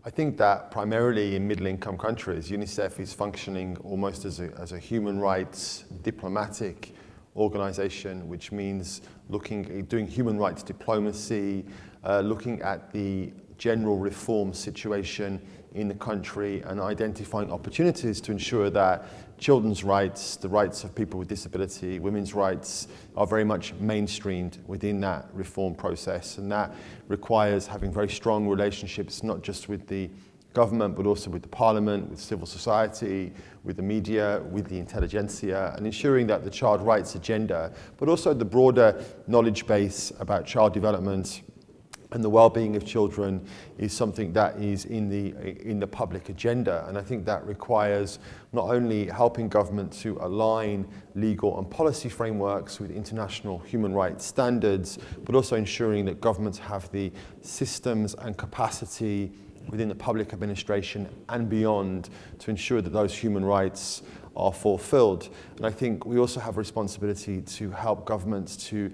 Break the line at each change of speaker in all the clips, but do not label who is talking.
I think that primarily in middle-income countries, UNICEF is functioning almost as a human rights diplomatic organization, which means doing human rights diplomacy, looking at the general reform situation in the country and identifying opportunities to ensure that children's rights, the rights of people with disability, women's rights are very much mainstreamed within that reform process. And that requires having very strong relationships, not just with the government, but also with the parliament, with civil society, with the media, with the intelligentsia, and ensuring that the child rights agenda, but also the broader knowledge base about child development and the well-being of children is something that is in the public agenda. And I think that requires not only helping government to align legal and policy frameworks with international human rights standards, but also ensuring that governments have the systems and capacity within the public administration and beyond to ensure that those human rights are fulfilled. And I think we also have a responsibility to help governments to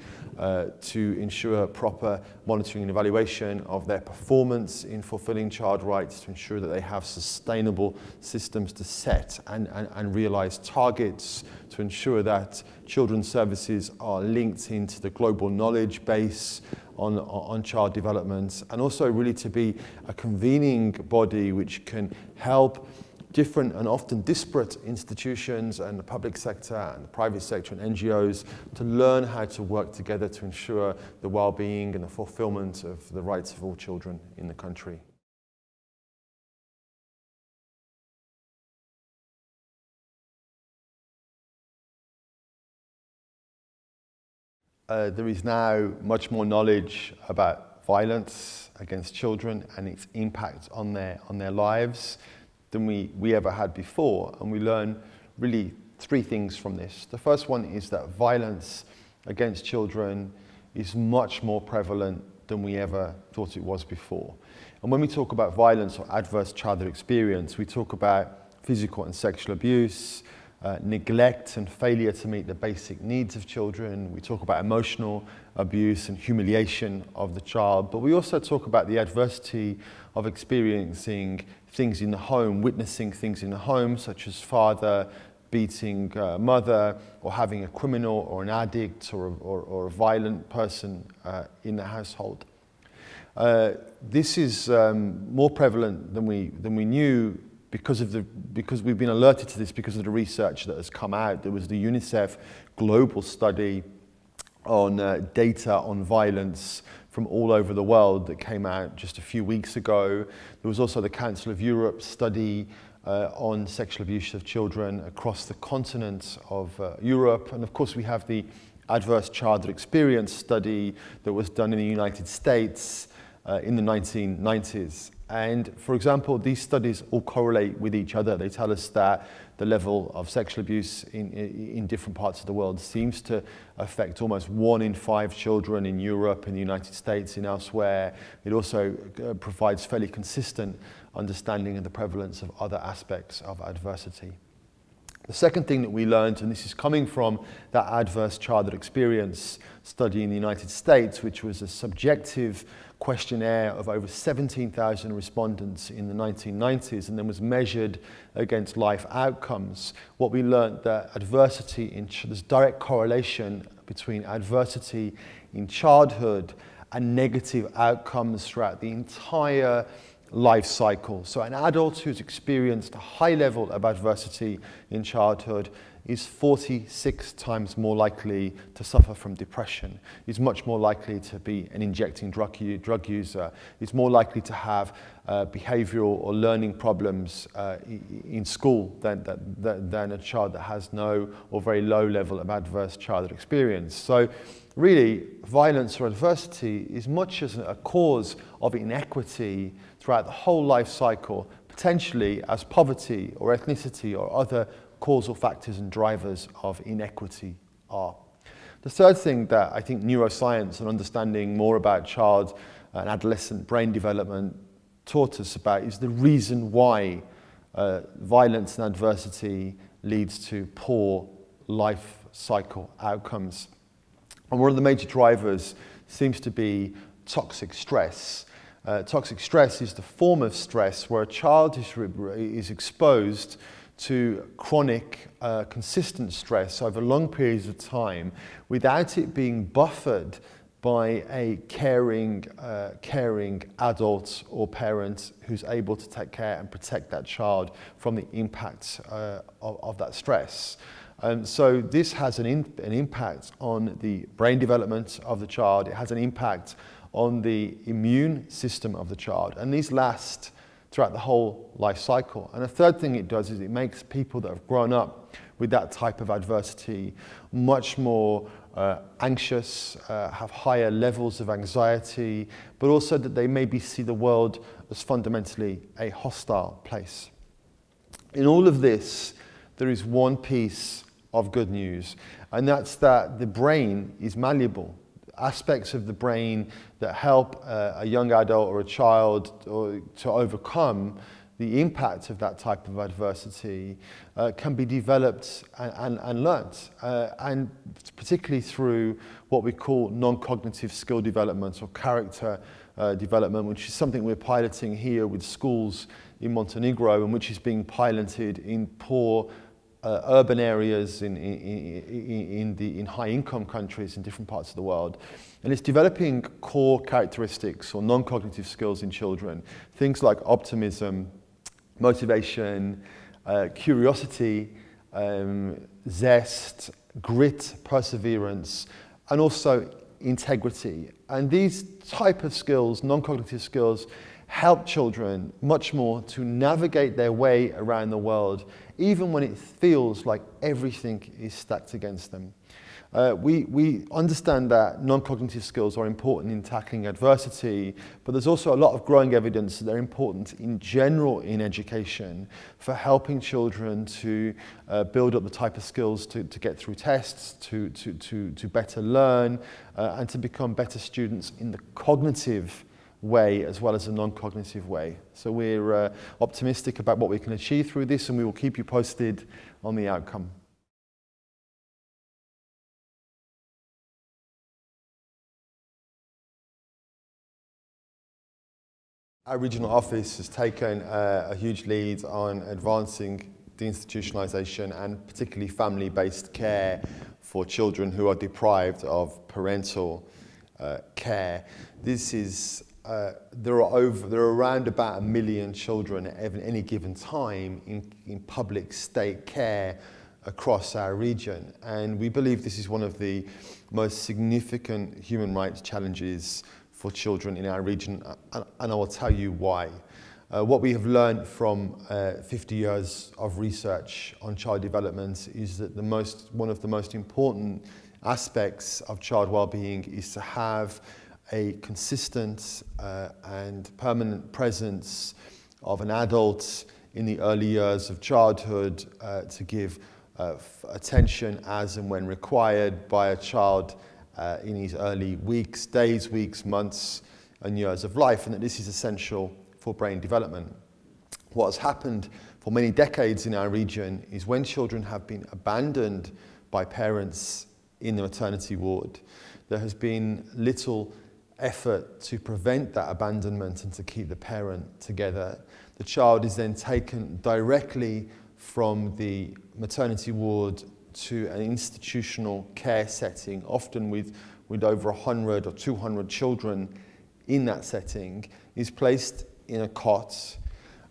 ensure proper monitoring and evaluation of their performance in fulfilling child rights, to ensure that they have sustainable systems to set and realise targets, to ensure that children's services are linked into the global knowledge base on child development, and also really to be a convening body which can help different and often disparate institutions and the public sector and the private sector and NGOs to learn how to work together to ensure the well-being and the fulfillment of the rights of all children in the country. There is now much more knowledge about violence against children and its impact on their lives than we ever had before, and we learn really three things from this. The first one is that violence against children is much more prevalent than we ever thought it was before. And when we talk about violence or adverse childhood experience, we talk about physical and sexual abuse, neglect and failure to meet the basic needs of children. We talk about emotional abuse and humiliation of the child, but we also talk about the adversity of experiencing things in the home, witnessing things in the home, such as father beating mother, or having a criminal or an addict or a violent person in the household. This is more prevalent than we knew because we've been alerted to this because of the research that has come out. There was the UNICEF global study on data on violence from all over the world that came out just a few weeks ago. There was also the Council of Europe study on sexual abuse of children across the continent of Europe. And of course we have the adverse childhood experience study that was done in the United States in the 1990s. And for example, these studies all correlate with each other. They tell us that the level of sexual abuse in different parts of the world seems to affect almost 1 in 5 children in Europe, in the United States, and elsewhere. It also provides fairly consistent understanding of the prevalence of other aspects of adversity. The second thing that we learned, and this is coming from that adverse childhood experience study in the United States, which was a subjective questionnaire of over 17,000 respondents in the 1990s and then was measured against life outcomes. What we learned that there's direct correlation between adversity in childhood and negative outcomes throughout the entire life cycle. So an adult who's experienced a high level of adversity in childhood is 46 times more likely to suffer from depression, is much more likely to be an injecting drug user, is more likely to have behavioral or learning problems in school than a child that has no or very low level of adverse childhood experience. So really, violence or adversity is much as a cause of inequity throughout the whole life cycle, potentially as poverty or ethnicity or other causal factors and drivers of inequity are. The third thing that I think neuroscience and understanding more about child and adolescent brain development taught us about is the reason why violence and adversity leads to poor life cycle outcomes. And one of the major drivers seems to be toxic stress. Toxic stress is the form of stress where a child is exposed to chronic, consistent stress over long periods of time without it being buffered by a caring adult or parent who's able to take care and protect that child from the impacts of that stress. So this has an impact on the brain development of the child. It has an impact on the immune system of the child, and these last throughout the whole life cycle. And a third thing it does is it makes people that have grown up with that type of adversity much more anxious, have higher levels of anxiety, but also that they maybe see the world as fundamentally a hostile place. In all of this, there is one piece of good news, and that's that the brain is malleable. Aspects of the brain that help a young adult or a child to overcome the impact of that type of adversity can be developed and learnt, and particularly through what we call non-cognitive skill development or character development, which is something we're piloting here with schools in Montenegro, and which is being piloted in poor urban areas in high-income countries in different parts of the world. And it's developing core characteristics or non-cognitive skills in children, things like optimism, motivation, curiosity, zest, grit, perseverance, and also integrity. And these type of skills, non-cognitive skills, help children much more to navigate their way around the world, even when it feels like everything is stacked against them. We understand that non-cognitive skills are important in tackling adversity, but there's also a lot of growing evidence that they're important in general in education for helping children to build up the type of skills to get through tests, to better learn, and to become better students in the cognitive way as well as a non-cognitive way. So we're optimistic about what we can achieve through this, and we will keep you posted on the outcome. Our regional office has taken a huge lead on advancing deinstitutionalization and particularly family-based care for children who are deprived of parental care. This is there are around about 1 million children at any given time in public state care across our region, and we believe this is one of the most significant human rights challenges for children in our region, and I will tell you why. What we have learned from 50 years of research on child development is that one of the most important aspects of child well-being is to have a consistent and permanent presence of an adult in the early years of childhood to give attention as and when required by a child in his early weeks, days, weeks, months and years of life, and that this is essential for brain development. What has happened for many decades in our region is when children have been abandoned by parents in the maternity ward, there has been little effort to prevent that abandonment and to keep the parent together. The child is then taken directly from the maternity ward to an institutional care setting, often with over 100 or 200 children in that setting, is placed in a cot,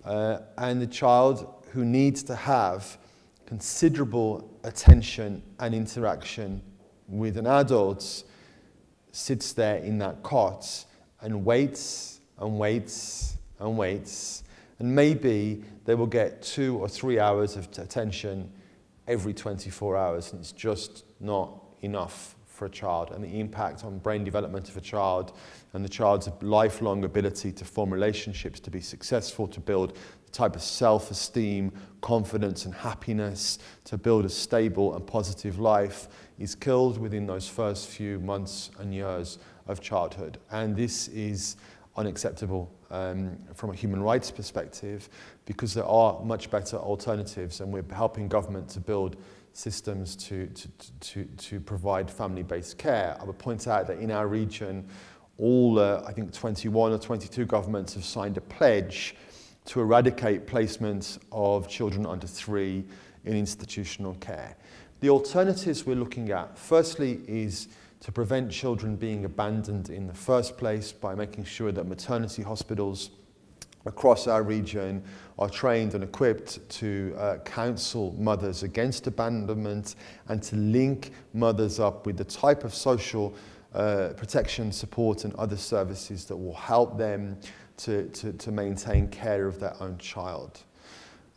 and the child, who needs to have considerable attention and interaction with an adult, sits there in that cot and waits and waits and waits, and maybe they will get 2 or 3 hours of attention every 24 hours, and it's just not enough for a child, and the impact on brain development of a child and the child's lifelong ability to form relationships, to be successful, to build the type of self-esteem, confidence and happiness, to build a stable and positive life, is killed within those first few months and years of childhood. And this is unacceptable from a human rights perspective, because there are much better alternatives, and we're helping government to build systems to provide family-based care. I would point out that in our region, all, I think 21 or 22 governments have signed a pledge to eradicate placements of children under 3 in institutional care. The alternatives we're looking at, firstly, is to prevent children being abandoned in the first place by making sure that maternity hospitals across our region are trained and equipped to counsel mothers against abandonment and to link mothers up with the type of social protection, support and other services that will help them to maintain care of their own child.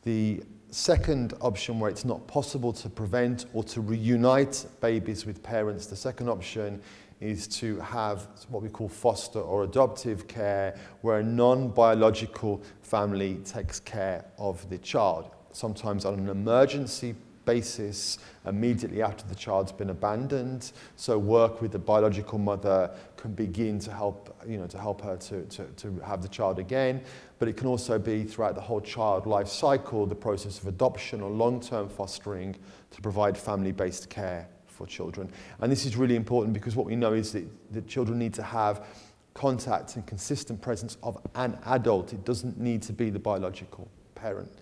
The second option, where it's not possible to prevent or to reunite babies with parents, the second option is to have what we call foster or adoptive care, where a non-biological family takes care of the child, sometimes on an emergency basis immediately after the child's been abandoned. So work with the biological mother can begin to help, to help her to have the child again. But it can also be throughout the whole child life cycle, the process of adoption or long-term fostering to provide family-based care for children. And this is really important because what we know is that children need to have contact and consistent presence of an adult. It doesn't need to be the biological parent.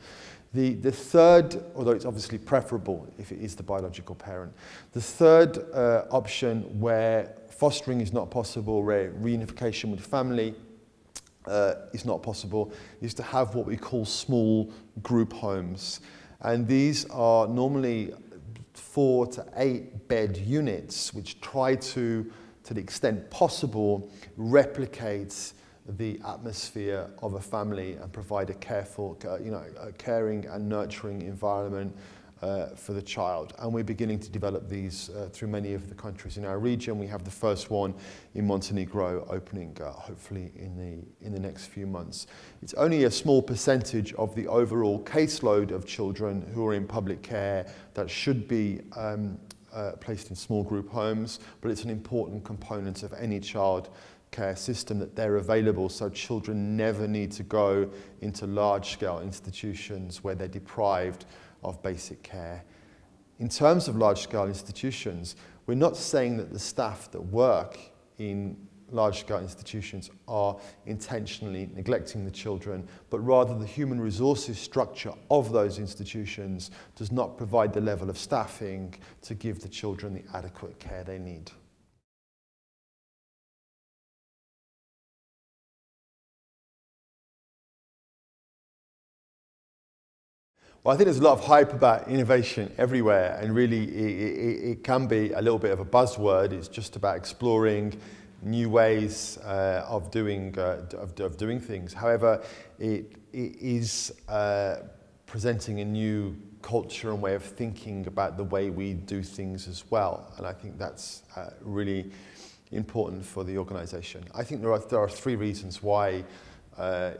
The third, although it's obviously preferable if it is the biological parent, the third option where fostering is not possible, where reunification with family is not possible, is to have what we call small group homes. And these are normally 4 to 8 bed units which try to the extent possible, replicate the atmosphere of a family and provide a careful, a caring and nurturing environment for the child. And we're beginning to develop these through many of the countries in our region. We have the first one in Montenegro opening hopefully in the next few months. It's only a small percentage of the overall caseload of children who are in public care that should be placed in small group homes, but it's an important component of any child care system that they're available, so children never need to go into large-scale institutions where they're deprived of basic care. In terms of large-scale institutions, we're not saying that the staff that work in large-scale institutions are intentionally neglecting the children, but rather the human resources structure of those institutions does not provide the level of staffing to give the children the adequate care they need. Well, I think there's a lot of hype about innovation everywhere, and really it can be a little bit of a buzzword. It's just about exploring new ways of doing things. However, it is presenting a new culture and way of thinking about the way we do things as well, and I think that's really important for the organisation. I think there are 3 reasons why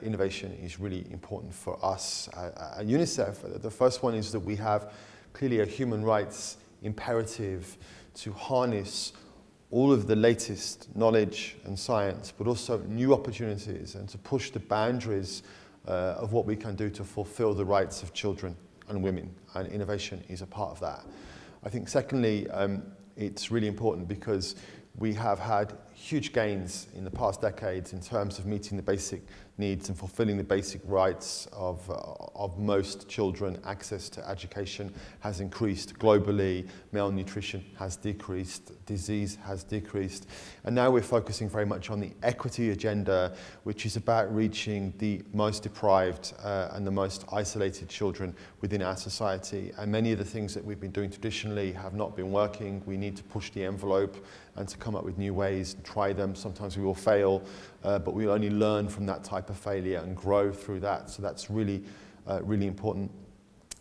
innovation is really important for us at UNICEF. The first one is that we have clearly a human rights imperative to harness all of the latest knowledge and science, but also new opportunities, and to push the boundaries of what we can do to fulfill the rights of children and women, and innovation is a part of that. I think secondly, it's really important because we have had huge gains in the past decades in terms of meeting the basic needs and fulfilling the basic rights of most children. Access to education has increased globally, malnutrition has decreased, disease has decreased, and now we're focusing very much on the equity agenda, which is about reaching the most deprived and the most isolated children within our society. And many of the things that we've been doing traditionally have not been working. We need to push the envelope and to come up with new ways, try them. Sometimes we will fail, but we only learn from that type of failure and grow through that. So that's really, really important.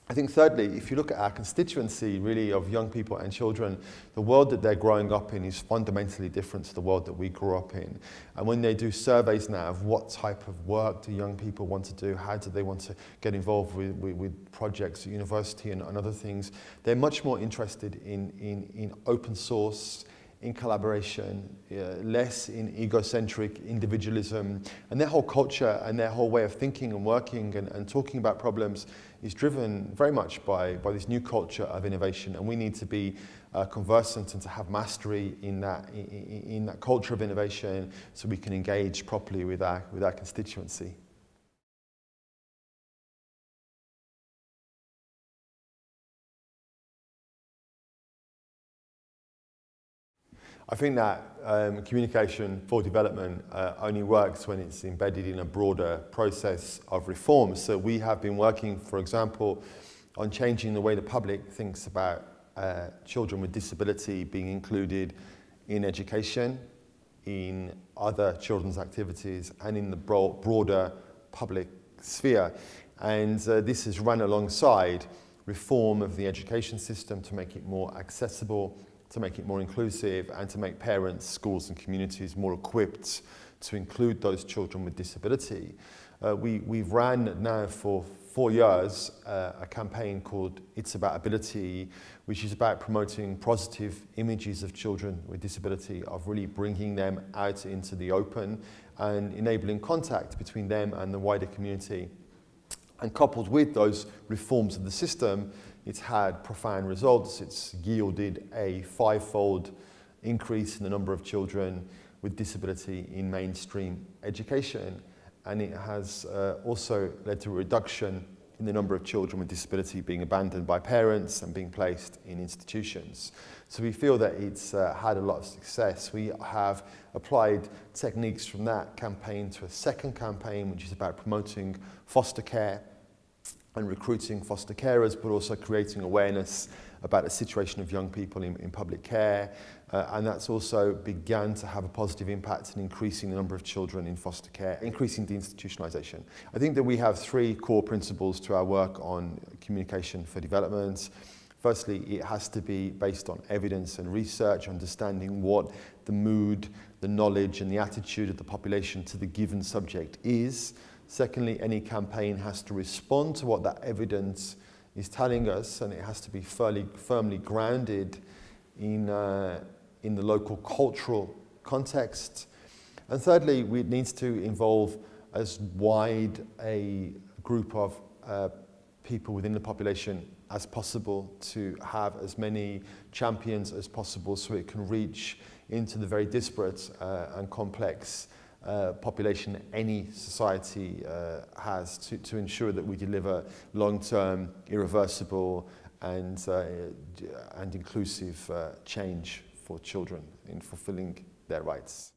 I think thirdly, if you look at our constituency really of young people and children, the world that they're growing up in is fundamentally different to the world that we grew up in. And when they do surveys now of what type of work do young people want to do, how do they want to get involved with projects at university and other things, they're much more interested in open source, in collaboration, less in egocentric individualism. And their whole culture and their whole way of thinking and working and talking about problems is driven very much by this new culture of innovation. And we need to be conversant and to have mastery in that culture of innovation so we can engage properly with our constituency. I think that communication for development only works when it's embedded in a broader process of reform. So we have been working, for example, on changing the way the public thinks about children with disability being included in education, in other children's activities, and in the broader public sphere. And this has run alongside reform of the education system to make it more accessible, to make it more inclusive, and to make parents, schools and communities more equipped to include those children with disability. We've ran now for 4 years a campaign called It's About Ability, which is about promoting positive images of children with disability, of really bringing them out into the open and enabling contact between them and the wider community. And coupled with those reforms of the system, it's had profound results. It's yielded a 5-fold increase in the number of children with disability in mainstream education. And it has also led to a reduction in the number of children with disability being abandoned by parents and being placed in institutions. So we feel that it's had a lot of success. We have applied techniques from that campaign to a second campaign, which is about promoting foster care and recruiting foster carers, but also creating awareness about the situation of young people in public care. And that's also began to have a positive impact in increasing the number of children in foster care, increasing deinstitutionalization. I think that we have 3 core principles to our work on communication for development. Firstly, it has to be based on evidence and research, understanding what the mood, the knowledge and the attitude of the population to the given subject is. Secondly, any campaign has to respond to what that evidence is telling us, and it has to be firmly grounded in the local cultural context. And thirdly, it needs to involve as wide a group of people within the population as possible, to have as many champions as possible so it can reach into the very disparate and complex population any society has, to ensure that we deliver long-term, irreversible and inclusive change for children in fulfilling their rights.